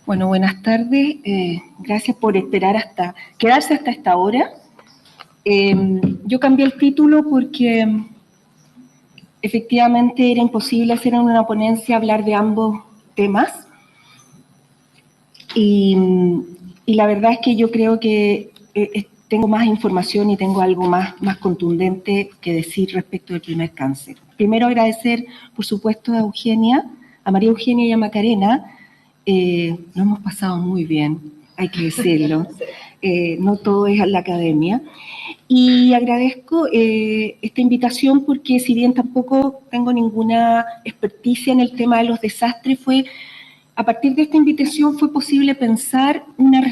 Bueno, buenas tardes. Gracias por quedarse hasta esta hora. Yo cambié el título porque efectivamente era imposible hacer en una ponencia hablar de ambos temas. Y la verdad es que yo creo que tengo más información y tengo algo más contundente que decir respecto del primer cáncer. Primero agradecer, por supuesto, a María Eugenia y a Macarena. Lo hemos pasado muy bien, hay que decirlo. No todo es la academia. Y agradezco esta invitación porque si bien tampoco tengo ninguna experticia en el tema de los desastres, a partir de esta invitación fue posible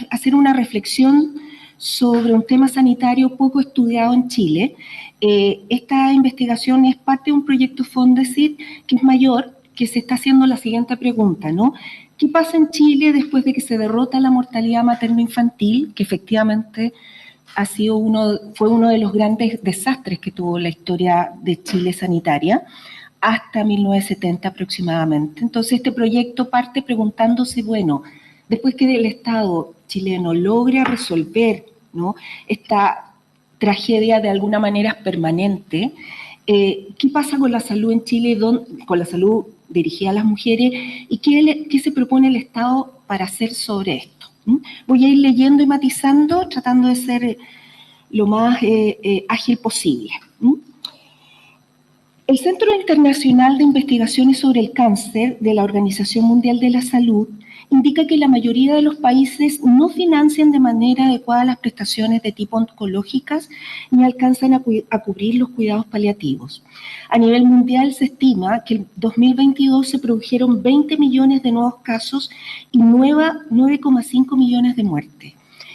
hacer una reflexión sobre un tema sanitario poco estudiado en Chile. Esta investigación es parte de un proyecto Fondesit que es mayor, que se está haciendo la siguiente pregunta, ¿no? ¿Qué pasa en Chile después de que se derrota la mortalidad materno-infantil, que efectivamente fue uno de los grandes desastres que tuvo la historia de Chile sanitaria, hasta 1970 aproximadamente? Entonces, este proyecto parte preguntándose, bueno, después que el Estado chileno logra resolver, ¿no?, esta tragedia de alguna manera permanente, ¿qué pasa con la salud en Chile, con la salud dirigida a las mujeres, y qué se propone el Estado para hacer sobre esto? Voy a ir leyendo y matizando, tratando de ser lo más ágil posible. El Centro Internacional de Investigaciones sobre el Cáncer de la Organización Mundial de la Salud indica que la mayoría de los países no financian de manera adecuada las prestaciones de tipo oncológicas ni alcanzan a cubrir los cuidados paliativos. A nivel mundial se estima que en 2022 se produjeron 20 millones de nuevos casos y 9,5 millones de muertes.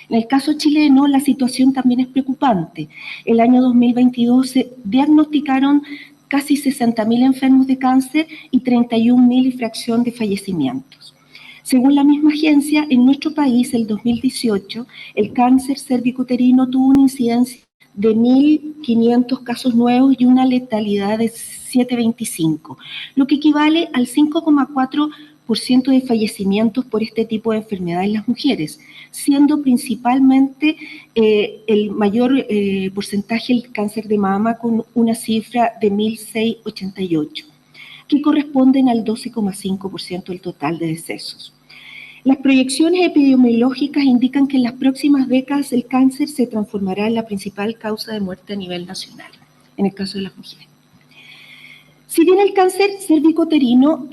En el caso chileno, la situación también es preocupante. El año 2022 se diagnosticaron casi 60.000 enfermos de cáncer y 31.000 y fracción de fallecimientos. Según la misma agencia, en nuestro país, el 2018, el cáncer cervicuterino tuvo una incidencia de 1.500 casos nuevos y una letalidad de 7,25, lo que equivale al 5,4% de fallecimientos por este tipo de enfermedad en las mujeres, siendo principalmente el mayor porcentaje el cáncer de mama, con una cifra de 1.688, que corresponden al 12,5% del total de decesos. Las proyecciones epidemiológicas indican que en las próximas décadas el cáncer se transformará en la principal causa de muerte a nivel nacional, en el caso de las mujeres. Si bien el cáncer cervicuterino,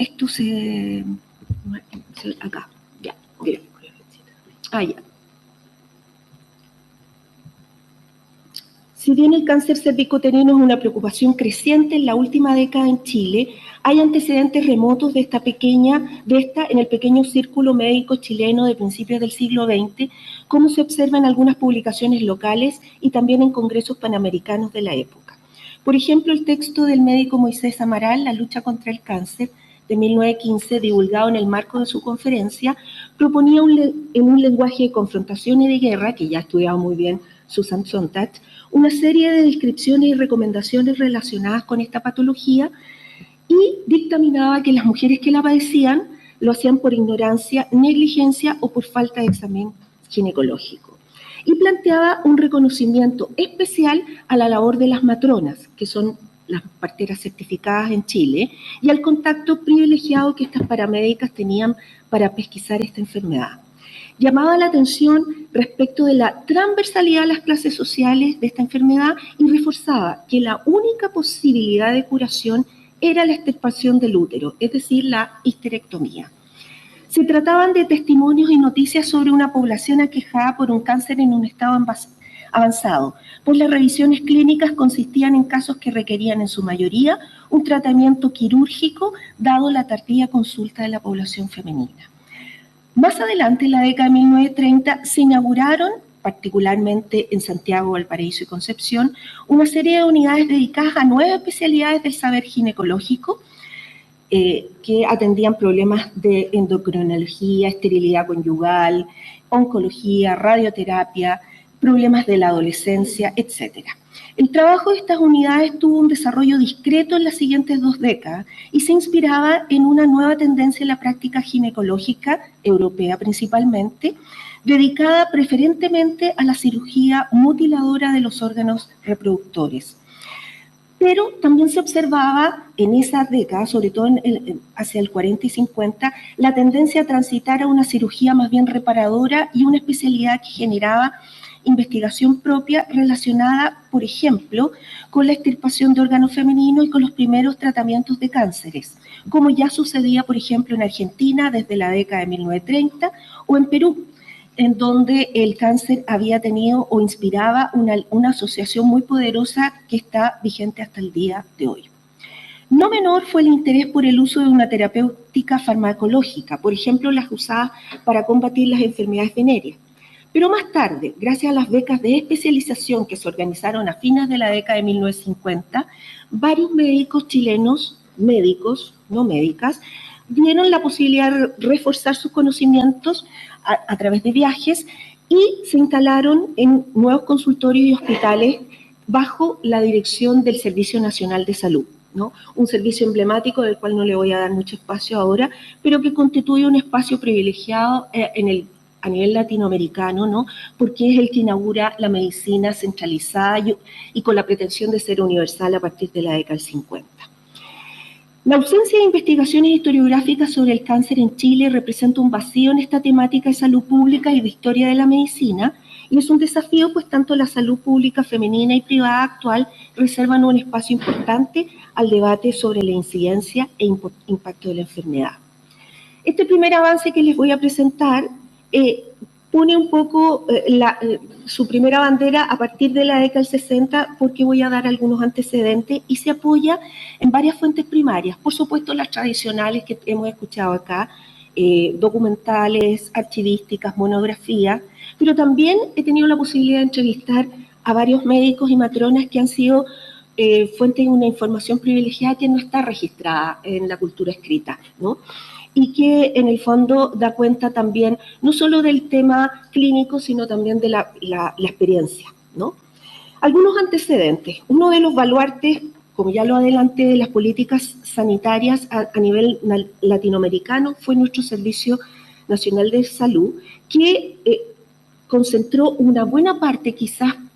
acá, ya, mira. Ya. Si bien el cáncer cervicuterino es una preocupación creciente en la última década en Chile, hay antecedentes remotos de esta en el pequeño círculo médico chileno de principios del siglo XX, como se observa en algunas publicaciones locales y también en congresos panamericanos de la época. Por ejemplo, el texto del médico Moisés Amaral, La lucha contra el cáncer, de 1915, divulgado en el marco de su conferencia, proponía en un lenguaje de confrontación y de guerra, que ya ha estudiado muy bien Susan Sontag, una serie de descripciones y recomendaciones relacionadas con esta patología, y dictaminaba que las mujeres que la padecían lo hacían por ignorancia, negligencia o por falta de examen ginecológico. Y planteaba un reconocimiento especial a la labor de las matronas, que son las parteras certificadas en Chile, y al contacto privilegiado que estas paramédicas tenían para pesquisar esta enfermedad. Llamaba la atención respecto de la transversalidad de las clases sociales de esta enfermedad y reforzaba que la única posibilidad de curación era la extirpación del útero, es decir, la histerectomía. Se trataban de testimonios y noticias sobre una población aquejada por un cáncer en un estado avanzado, pues las revisiones clínicas consistían en casos que requerían en su mayoría un tratamiento quirúrgico, dado la tardía consulta de la población femenina. Más adelante, en la década de 1930, se inauguraron, particularmente en Santiago, Valparaíso y Concepción, una serie de unidades dedicadas a 9 especialidades del saber ginecológico, que atendían problemas de endocrinología, esterilidad conyugal, oncología, radioterapia, problemas de la adolescencia, etc. El trabajo de estas unidades tuvo un desarrollo discreto en las siguientes 2 décadas y se inspiraba en una nueva tendencia en la práctica ginecológica, europea principalmente, dedicada preferentemente a la cirugía mutiladora de los órganos reproductores. Pero también se observaba en esas décadas, sobre todo hacia el 40 y 50, la tendencia a transitar a una cirugía más bien reparadora y una especialidad que generaba investigación propia relacionada, por ejemplo, con la extirpación de órganos femeninos y con los primeros tratamientos de cánceres, como ya sucedía, por ejemplo, en Argentina desde la década de 1930 o en Perú, en donde el cáncer había tenido o inspiraba una asociación muy poderosa que está vigente hasta el día de hoy. No menor fue el interés por el uso de una terapéutica farmacológica, por ejemplo, las usadas para combatir las enfermedades venéreas. Pero más tarde, gracias a las becas de especialización que se organizaron a fines de la década de 1950, varios médicos chilenos, médicos, no médicas, vieron la posibilidad de reforzar sus conocimientos a través de viajes y se instalaron en nuevos consultorios y hospitales bajo la dirección del Servicio Nacional de Salud, ¿no? Un servicio emblemático del cual no le voy a dar mucho espacio ahora, pero que constituye un espacio privilegiado a nivel latinoamericano, ¿no? Porque es el que inaugura la medicina centralizada y con la pretensión de ser universal a partir de la década del 50. La ausencia de investigaciones historiográficas sobre el cáncer en Chile representa un vacío en esta temática de salud pública y de historia de la medicina, y es un desafío, pues tanto la salud pública femenina y privada actual reservan un espacio importante al debate sobre la incidencia e impacto de la enfermedad. Este primer avance que les voy a presentar pone un poco su primera bandera a partir de la década del 60, porque voy a dar algunos antecedentes, y se apoya en varias fuentes primarias, por supuesto las tradicionales que hemos escuchado acá, documentales, archivísticas, monografías, pero también he tenido la posibilidad de entrevistar a varios médicos y matronas que han sido fuente de una información privilegiada que no está registrada en la cultura escrita, ¿no? Y que en el fondo da cuenta también no solo del tema clínico, sino también de la experiencia, ¿no? Algunos antecedentes. Uno de los baluartes, como ya lo adelanté, de las políticas sanitarias a nivel latinoamericano fue nuestro Servicio Nacional de Salud, que concentró una buena parte,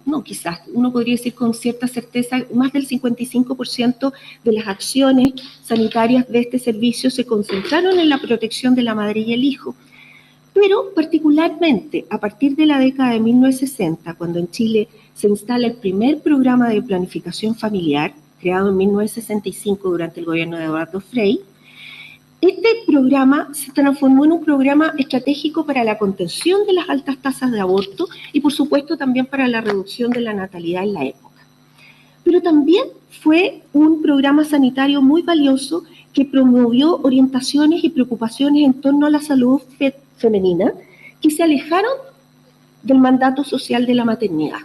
uno podría decir con cierta certeza, más del 55% de las acciones sanitarias de este servicio se concentraron en la protección de la madre y el hijo. Pero particularmente a partir de la década de 1960, cuando en Chile se instala el primer programa de planificación familiar, creado en 1965 durante el gobierno de Eduardo Frei, este programa se transformó en un programa estratégico para la contención de las altas tasas de aborto y, por supuesto, también para la reducción de la natalidad en la época. Pero también fue un programa sanitario muy valioso que promovió orientaciones y preocupaciones en torno a la salud femenina que se alejaron del mandato social de la maternidad,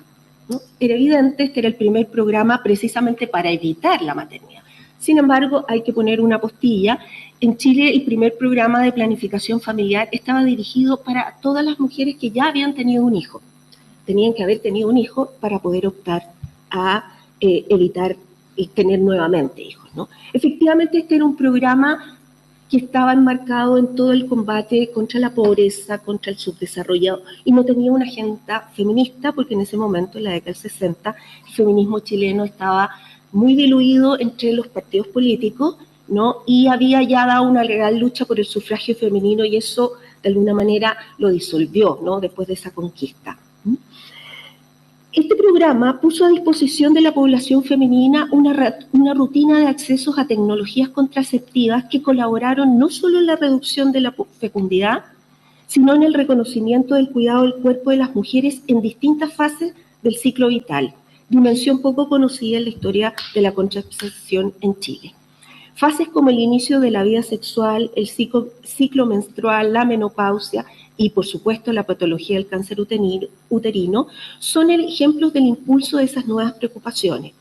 ¿no? Era evidente, este era el primer programa precisamente para evitar la maternidad. Sin embargo, hay que poner una postilla. En Chile, el primer programa de planificación familiar estaba dirigido para todas las mujeres que ya habían tenido un hijo. Tenían que haber tenido un hijo para poder optar a evitar tener nuevamente hijos, ¿no? Efectivamente, este era un programa que estaba enmarcado en todo el combate contra la pobreza, contra el subdesarrollo, y no tenía una agenda feminista, porque en ese momento, en la década del 60, el feminismo chileno estaba muy diluido entre los partidos políticos, ¿no? Y había ya dado una legal lucha por el sufragio femenino, y eso de alguna manera lo disolvió, ¿no? Después de esa conquista. Este programa puso a disposición de la población femenina una rutina de accesos a tecnologías contraceptivas que colaboraron no solo en la reducción de la fecundidad, sino en el reconocimiento del cuidado del cuerpo de las mujeres en distintas fases del ciclo vital, dimensión poco conocida en la historia de la contracepción en Chile. Fases como el inicio de la vida sexual, el ciclo menstrual, la menopausia y, por supuesto, la patología del cáncer uterino son ejemplos del impulso de esas nuevas preocupaciones.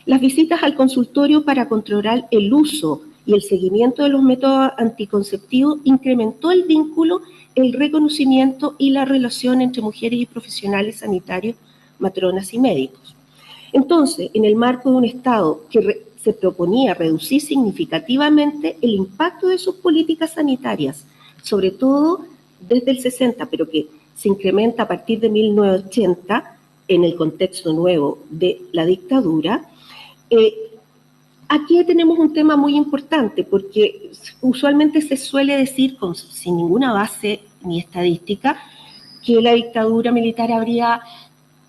Las visitas al consultorio para controlar el uso y el seguimiento de los métodos anticonceptivos incrementó el vínculo, el reconocimiento y la relación entre mujeres y profesionales sanitarios, matronas y médicos. Entonces, en el marco de un Estado que se proponía reducir significativamente el impacto de sus políticas sanitarias, sobre todo desde el 60, pero que se incrementa a partir de 1980 en el contexto nuevo de la dictadura, aquí tenemos un tema muy importante, porque usualmente se suele decir, sin ninguna base ni estadística, que la dictadura militar habría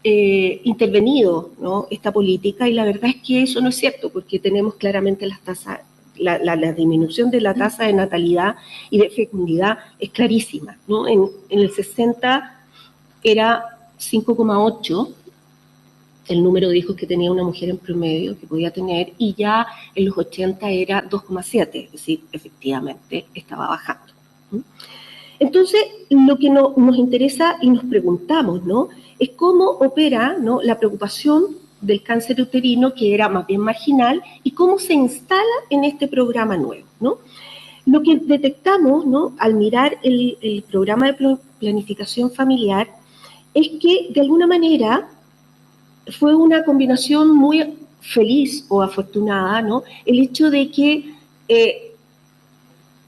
intervenido, ¿no?, esta política, y la verdad es que eso no es cierto, porque tenemos claramente las tasas, la disminución de la tasa de natalidad y de fecundidad es clarísima, ¿no? En el 60 era 5,8 el número de hijos que tenía una mujer en promedio que podía tener, y ya en los 80 era 2,7, es decir, efectivamente estaba bajando. Entonces, lo que nos interesa y nos preguntamos, ¿no?, es cómo opera, ¿no?, la preocupación del cáncer uterino, que era más bien marginal, y cómo se instala en este programa nuevo, ¿no? Lo que detectamos, ¿no?, al mirar el programa de planificación familiar es que, de alguna manera, fue una combinación muy feliz o afortunada, ¿no?, el hecho de que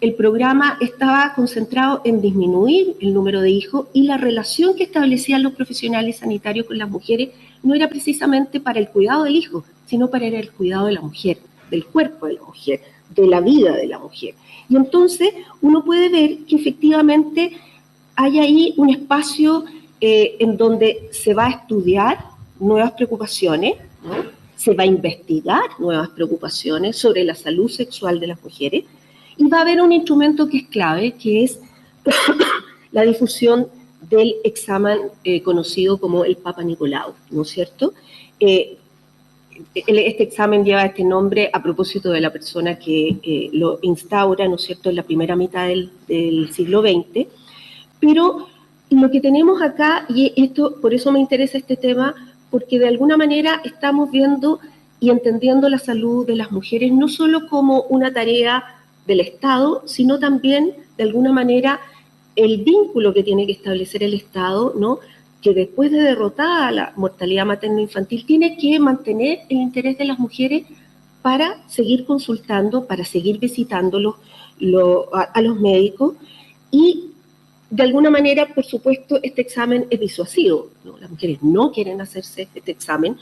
el programa estaba concentrado en disminuir el número de hijos, y la relación que establecían los profesionales sanitarios con las mujeres no era precisamente para el cuidado del hijo, sino para el cuidado de la mujer, del cuerpo de la mujer, de la vida de la mujer. Y entonces uno puede ver que efectivamente hay ahí un espacio en donde se va a estudiar nuevas preocupaciones, ¿no?, se va a investigar nuevas preocupaciones sobre la salud sexual de las mujeres, y va a haber un instrumento que es clave, que es la difusión del examen conocido como el Papa Nicolau, ¿no es cierto? Este examen lleva este nombre a propósito de la persona que lo instaura, ¿no es cierto?, en la primera mitad del siglo XX, pero lo que tenemos acá, y esto, por eso me interesa este tema, porque de alguna manera estamos viendo y entendiendo la salud de las mujeres no solo como una tarea del Estado, sino también, de alguna manera, el vínculo que tiene que establecer el Estado, ¿no?, que después de derrotada la mortalidad materno-infantil, tiene que mantener el interés de las mujeres para seguir consultando, para seguir visitando a los médicos, y de alguna manera, por supuesto, este examen es disuasivo, ¿no? Las mujeres no quieren hacerse este examen.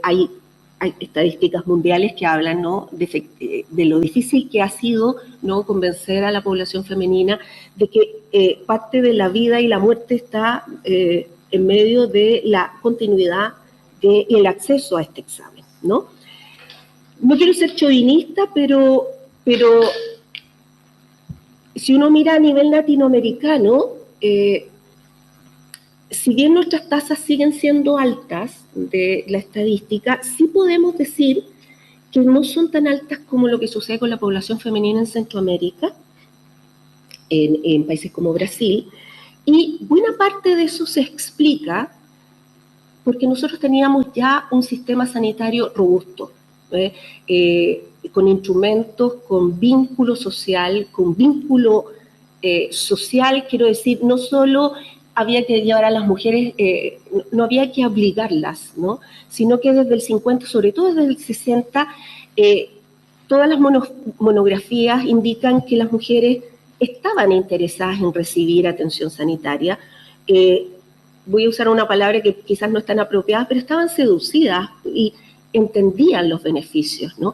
Hay estadísticas mundiales que hablan, ¿no?, de lo difícil que ha sido, ¿no?, convencer a la población femenina de que parte de la vida y la muerte está en medio de la continuidad y el acceso a este examen, ¿no? No quiero ser chauvinista, pero si uno mira a nivel latinoamericano, si bien nuestras tasas siguen siendo altas de la estadística, sí podemos decir que no son tan altas como lo que sucede con la población femenina en Centroamérica, en países como Brasil, y buena parte de eso se explica porque nosotros teníamos ya un sistema sanitario robusto, con instrumentos, con vínculo social, quiero decir, no solo había que llevar a las mujeres, no había que obligarlas, ¿no?, sino que desde el 50, sobre todo desde el 60, todas las monografías indican que las mujeres estaban interesadas en recibir atención sanitaria. Voy a usar una palabra que quizás no es tan apropiada, pero estaban seducidas y entendían los beneficios, ¿no?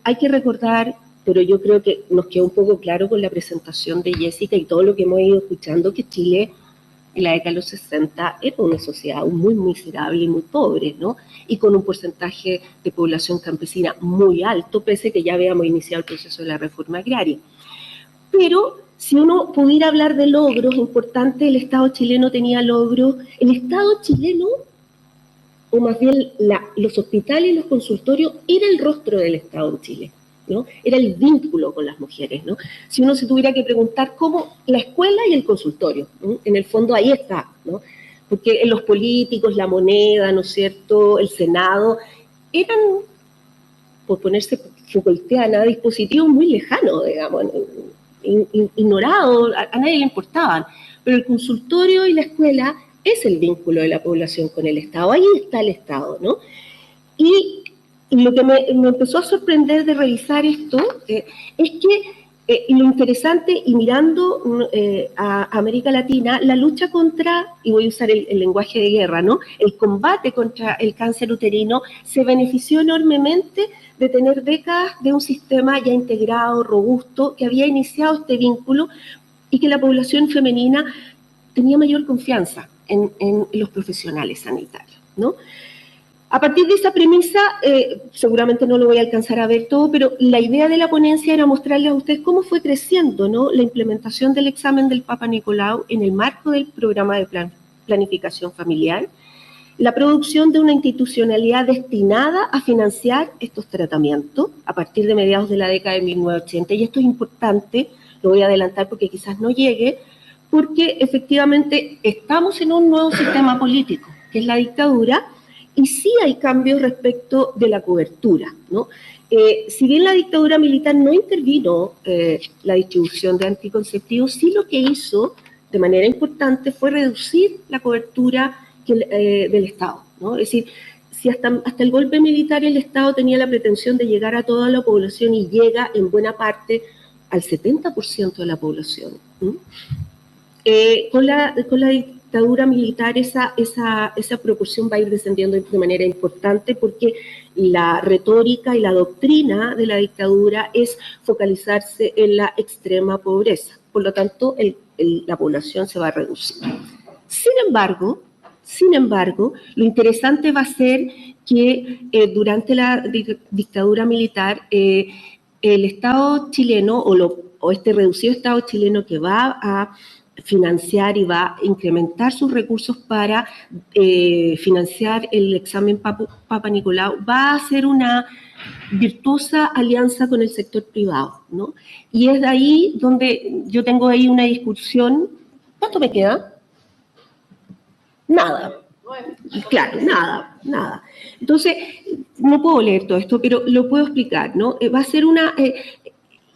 Hay que recordar, pero yo creo que nos quedó un poco claro con la presentación de Jessica y todo lo que hemos ido escuchando, que Chile en la década de los 60 era una sociedad muy miserable y muy pobre, ¿no?, y con un porcentaje de población campesina muy alto, pese a que ya habíamos iniciado el proceso de la reforma agraria. Pero si uno pudiera hablar de logros importantes, el Estado chileno tenía logros. El Estado chileno, o más bien los hospitales y los consultorios, era el rostro del Estado en Chile, ¿no? Era el vínculo con las mujeres, ¿no? Si uno se tuviera que preguntar cómo la escuela y el consultorio, ¿no?, en el fondo ahí está, ¿no? Porque en los políticos, la moneda, ¿no es cierto?, el Senado, eran por ponerse Foucaultiana, dispositivos muy lejanos, digamos, ignorados, a nadie le importaban. Pero el consultorio y la escuela es el vínculo de la población con el Estado, ahí está el Estado, ¿no? Y lo que me empezó a sorprender de revisar esto es que lo interesante, y mirando a América Latina, la lucha contra, y voy a usar el lenguaje de guerra, ¿no? El combate contra el cáncer uterino se benefició enormemente de tener décadas de un sistema ya integrado, robusto, que había iniciado este vínculo y que la población femenina tenía mayor confianza en los profesionales sanitarios, ¿no? A partir de esa premisa, seguramente no lo voy a alcanzar a ver todo, pero la idea de la ponencia era mostrarles a ustedes cómo fue creciendo, ¿no?, la implementación del examen del Papa Nicolau en el marco del programa de planificación familiar, la producción de una institucionalidad destinada a financiar estos tratamientos a partir de mediados de la década de 1980. Y esto es importante, lo voy a adelantar porque quizás no llegue, porque efectivamente estamos en un nuevo sistema político, que es la dictadura, y sí hay cambios respecto de la cobertura, ¿no? Si bien la dictadura militar no intervino la distribución de anticonceptivos, sí lo que hizo de manera importante fue reducir la cobertura del Estado, ¿no? Es decir, si hasta el golpe militar el Estado tenía la pretensión de llegar a toda la población y llega en buena parte al 70% de la población, ¿no? Con la dictadura militar esa proporción va a ir descendiendo de manera importante porque la retórica y la doctrina de la dictadura es focalizarse en la extrema pobreza. Por lo tanto, la población se va a reducir. Sin embargo, lo interesante va a ser que durante la dictadura militar el Estado chileno o este reducido Estado chileno que va a financiar y va a incrementar sus recursos para financiar el examen Papa Nicolau, va a hacer una virtuosa alianza con el sector privado, ¿no? Y es de ahí donde yo tengo ahí una discusión. ¿Cuánto me queda? Nada. Claro, nada. Entonces, no puedo leer todo esto, pero lo puedo explicar, ¿no? Va a ser una...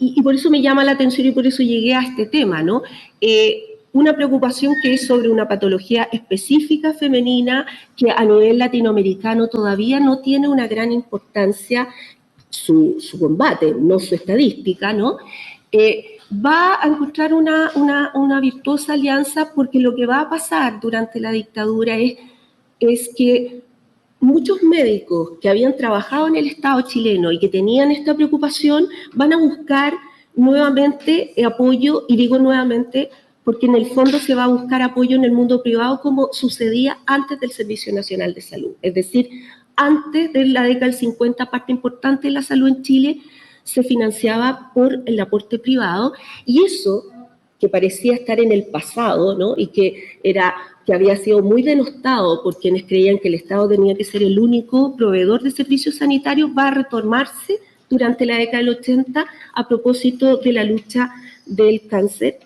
y por eso me llama la atención y por eso llegué a este tema, ¿no? Una preocupación que es sobre una patología específica femenina que a nivel latinoamericano todavía no tiene una gran importancia su combate, no su estadística, ¿no? Va a encontrar una virtuosa alianza porque lo que va a pasar durante la dictadura es que muchos médicos que habían trabajado en el Estado chileno y que tenían esta preocupación van a buscar nuevamente apoyo, y digo nuevamente porque en el fondo se va a buscar apoyo en el mundo privado como sucedía antes del Servicio Nacional de Salud. Es decir, antes de la década del 50, parte importante de la salud en Chile se financiaba por el aporte privado, y eso que parecía estar en el pasado, ¿no?, y que había sido muy denostado por quienes creían que el Estado tenía que ser el único proveedor de servicios sanitarios, va a retomarse durante la década del 80 a propósito de la lucha del cáncer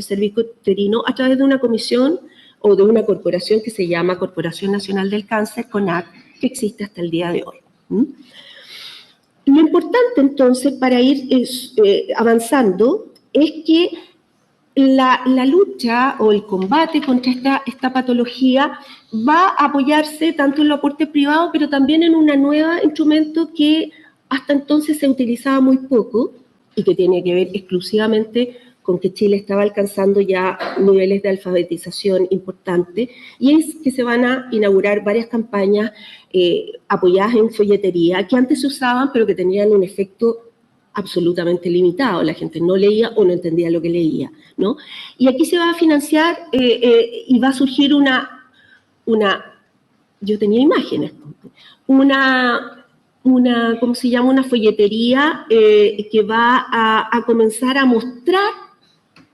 cervicouterino a través de una comisión o de una corporación que se llama Corporación Nacional del Cáncer, CONAC, que existe hasta el día de hoy. Lo importante entonces para ir avanzando es que la lucha o el combate contra esta patología va a apoyarse tanto en el aporte privado, pero también en un nuevo instrumento que hasta entonces se utilizaba muy poco y que tiene que ver exclusivamente con que Chile estaba alcanzando ya niveles de alfabetización importantes, y es que se van a inaugurar varias campañas apoyadas en folletería que antes se usaban pero que tenían un efecto absolutamente limitado. La gente no leía o no entendía lo que leía, ¿no? Y aquí se va a financiar y va a surgir yo tenía imágenes, ¿cómo se llama? Una folletería que va a comenzar a mostrar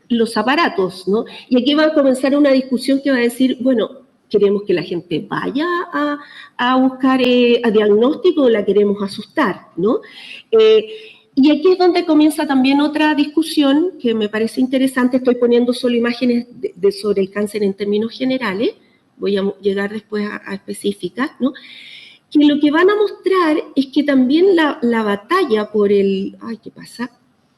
los aparatos, ¿no? Y aquí va a comenzar una discusión que va a decir, bueno, ¿queremos que la gente vaya a buscar a diagnóstico o la queremos asustar, ¿no? Y aquí es donde comienza también otra discusión que me parece interesante. Estoy poniendo solo imágenes sobre el cáncer en términos generales, voy a llegar después a específicas, ¿no? que lo que van a mostrar es que también la batalla por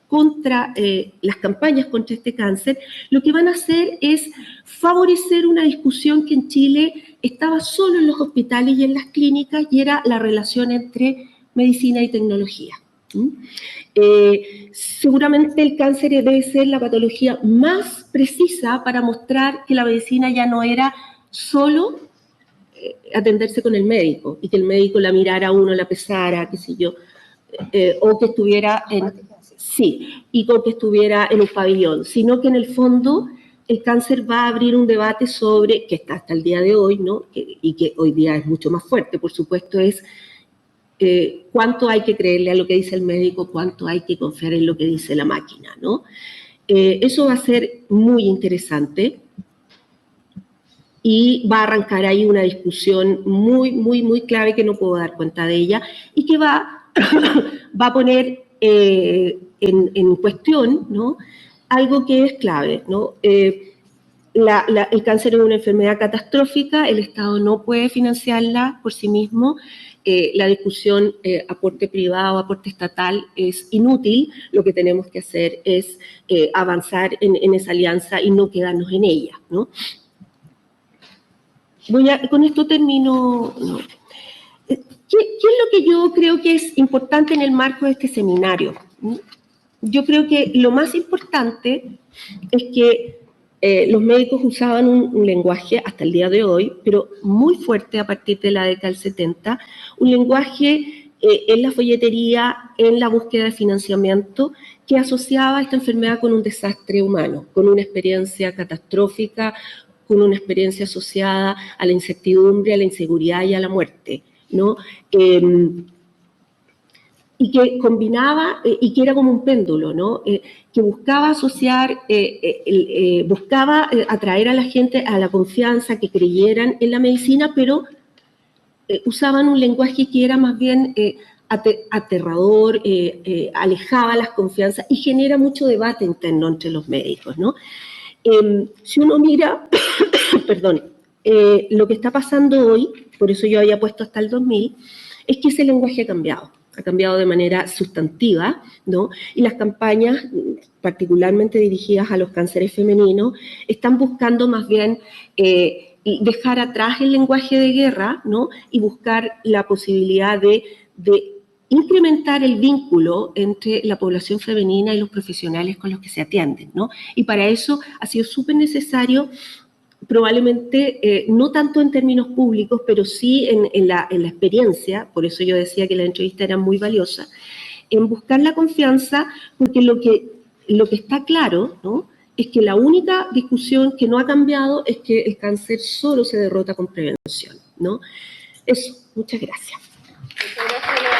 contra las campañas contra este cáncer, lo que van a hacer es favorecer una discusión que en Chile estaba solo en los hospitales y en las clínicas, y era la relación entre medicina y tecnología. Seguramente el cáncer debe ser la patología más precisa para mostrar que la medicina ya no era solo atenderse con el médico y que el médico la mirara a uno, la pesara, qué sé yo, o que estuviera que estuviera en un pabellón, sino que en el fondo el cáncer va a abrir un debate sobre, que está hasta el día de hoy, ¿no? Y que hoy día es mucho más fuerte, por supuesto, es cuánto hay que creerle a lo que dice el médico, cuánto hay que confiar en lo que dice la máquina, ¿no? Eso va a ser muy interesante y va a arrancar ahí una discusión muy, muy, muy clave que no puedo dar cuenta de ella y que va a poner en cuestión, ¿no?, algo que es clave, ¿no? El cáncer es una enfermedad catastrófica, el Estado no puede financiarla por sí mismo, la discusión aporte privado, aporte estatal es inútil, lo que tenemos que hacer es avanzar en esa alianza y no quedarnos en ella, ¿no? Con esto termino. No. ¿Qué es lo que yo creo que es importante en el marco de este seminario? Yo creo que lo más importante es que los médicos usaban un lenguaje hasta el día de hoy, pero muy fuerte a partir de la década del 70, un lenguaje en la folletería, en la búsqueda de financiamiento, que asociaba esta enfermedad con un desastre humano, con una experiencia catastrófica, con una experiencia asociada a la incertidumbre, a la inseguridad y a la muerte, ¿no? Y que combinaba, y que era como un péndulo, ¿no? Que buscaba asociar, buscaba atraer a la gente a la confianza, que creyeran en la medicina, pero usaban un lenguaje que era más bien aterrador, alejaba las confianzas y genera mucho debate interno entre los médicos, ¿no? Si uno mira, perdón, lo que está pasando hoy, por eso yo había puesto hasta el 2000, es que ese lenguaje ha cambiado de manera sustantiva, ¿no? Y las campañas, particularmente dirigidas a los cánceres femeninos, están buscando más bien dejar atrás el lenguaje de guerra, ¿no? Y buscar la posibilidad de incrementar el vínculo entre la población femenina y los profesionales con los que se atienden, ¿no? Y para eso ha sido súper necesario, probablemente no tanto en términos públicos, pero sí en la experiencia, por eso yo decía que la entrevista era muy valiosa, en buscar la confianza, porque lo que está claro, ¿no?, es que la única discusión que no ha cambiado es que el cáncer solo se derrota con prevención, ¿no? Eso, muchas gracias. Muchas gracias.